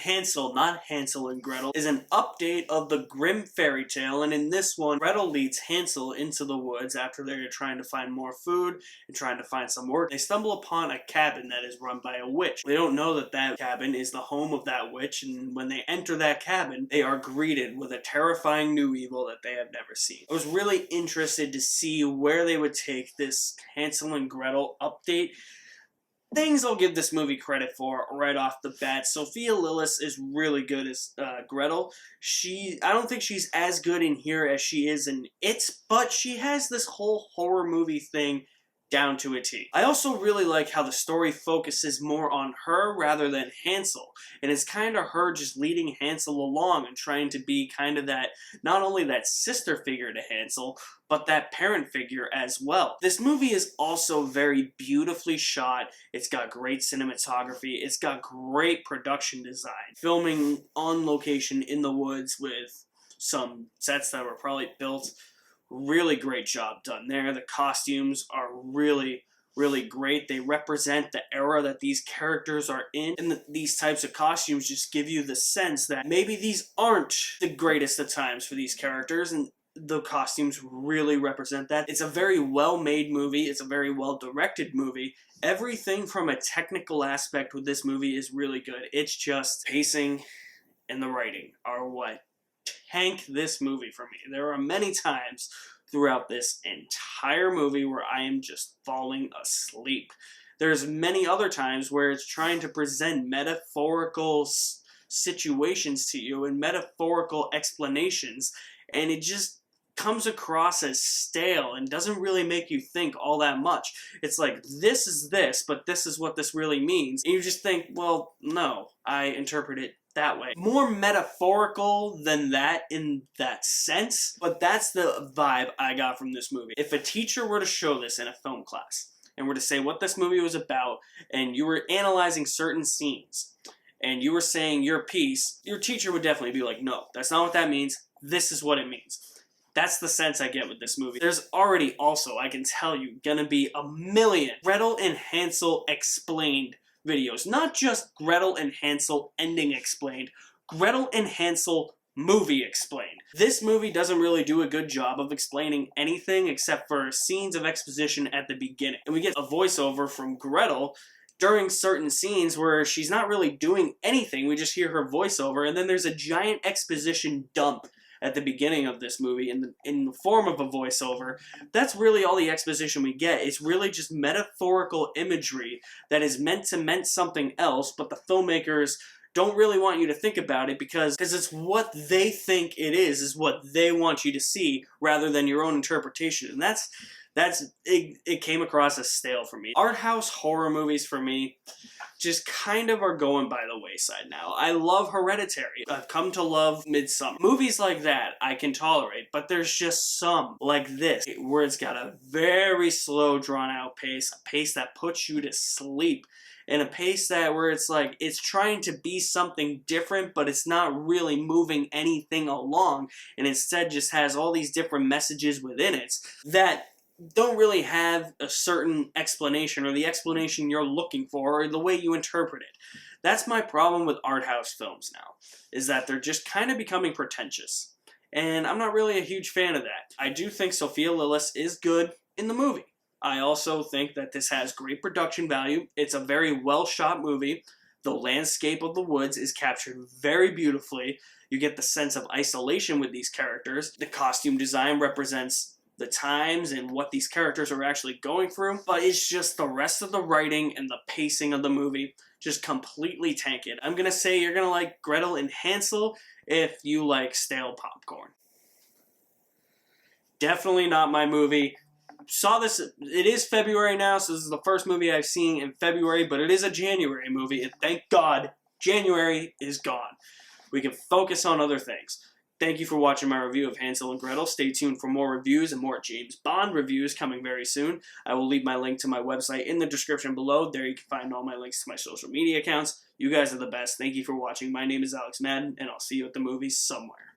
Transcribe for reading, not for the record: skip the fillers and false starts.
Hansel, not Hansel and Gretel, is an update of the Grimm fairy tale, and in this one, Gretel leads Hansel into the woods after they're trying to find more food and trying to find some work. They stumble upon a cabin that is run by a witch. They don't know that that cabin is the home of that witch, and when they enter that cabin, they are greeted with a terrifying new evil that they have never seen. I was really interested to see where they would take this Hansel and Gretel update. Things I'll give this movie credit for right off the bat. Sophia Lillis is really good as Gretel. I don't think she's as good in here as she is in It, but she has this whole horror movie thing down to a T. I also really like how the story focuses more on her rather than Hansel. And it's kind of her just leading Hansel along and trying to be kind of that, not only that sister figure to Hansel, but that parent figure as well. This movie is also very beautifully shot. It's got great cinematography. It's got great production design. Filming on location in the woods with some sets that were probably built. Really great job done there. The costumes are really great. They represent the era that these characters are in. And these types of costumes just give you the sense that maybe these aren't the greatest of times for these characters, and the costumes really represent that. It's a very well-made movie. It's a very well-directed movie. Everything from a technical aspect with this movie is really good. It's just pacing and the writing are what tank this movie for me. There are many times throughout this entire movie where I am just falling asleep. There's many other times where it's trying to present metaphorical situations to you and metaphorical explanations, and it just comes across as stale and doesn't really make you think all that much. It's like, this is this, but this is what this really means. And you just think, well, no, I interpret it that way. More metaphorical than that in that sense, but that's the vibe I got from this movie. If a teacher were to show this in a film class and were to say what this movie was about, and you were analyzing certain scenes, and you were saying your piece, your teacher would definitely be like, no, that's not what that means. This is what it means. That's the sense I get with this movie. There's already also, I can tell you, gonna be a million Gretel and Hansel explained videos. Not just Gretel and Hansel ending explained, Gretel and Hansel movie explained. This movie doesn't really do a good job of explaining anything except for scenes of exposition at the beginning. And we get a voiceover from Gretel during certain scenes where she's not really doing anything. We just hear her voiceover, and then there's a giant exposition dump at the beginning of this movie in the form of a voiceover. That's really all the exposition we get. It's really just metaphorical imagery that is meant something else, but the filmmakers don't really want you to think about it because it's what they think it is what they want you to see rather than your own interpretation. And it came across as stale for me. Art house horror movies for me just kind of are going by the wayside now. I love Hereditary. I've come to love Midsommar. Movies like that I can tolerate, but there's just some like this where it's got a very slow, drawn out pace, a pace that puts you to sleep, and a pace that where it's like it's trying to be something different, but it's not really moving anything along, and instead just has all these different messages within it that don't really have a certain explanation or the explanation you're looking for or the way you interpret it. That's my problem with art house films now, is that they're just kind of becoming pretentious. And I'm not really a huge fan of that. I do think Sophia Lillis is good in the movie. I also think that this has great production value. It's a very well shot movie. The landscape of the woods is captured very beautifully. You get the sense of isolation with these characters. The costume design represents the times and what these characters are actually going through, but it's just the rest of the writing and the pacing of the movie just completely tank it. I'm gonna say you're gonna like Gretel and Hansel if you like stale popcorn. Definitely not my movie. Saw this, it is February now, so this is the first movie I've seen in February, but it is a January movie, and thank God January is gone. We can focus on other things. Thank you for watching my review of Hansel and Gretel. Stay tuned for more reviews and more James Bond reviews coming very soon. I will leave my link to my website in the description below. There you can find all my links to my social media accounts. You guys are the best. Thank you for watching. My name is Alex Madden, and I'll see you at the movies somewhere.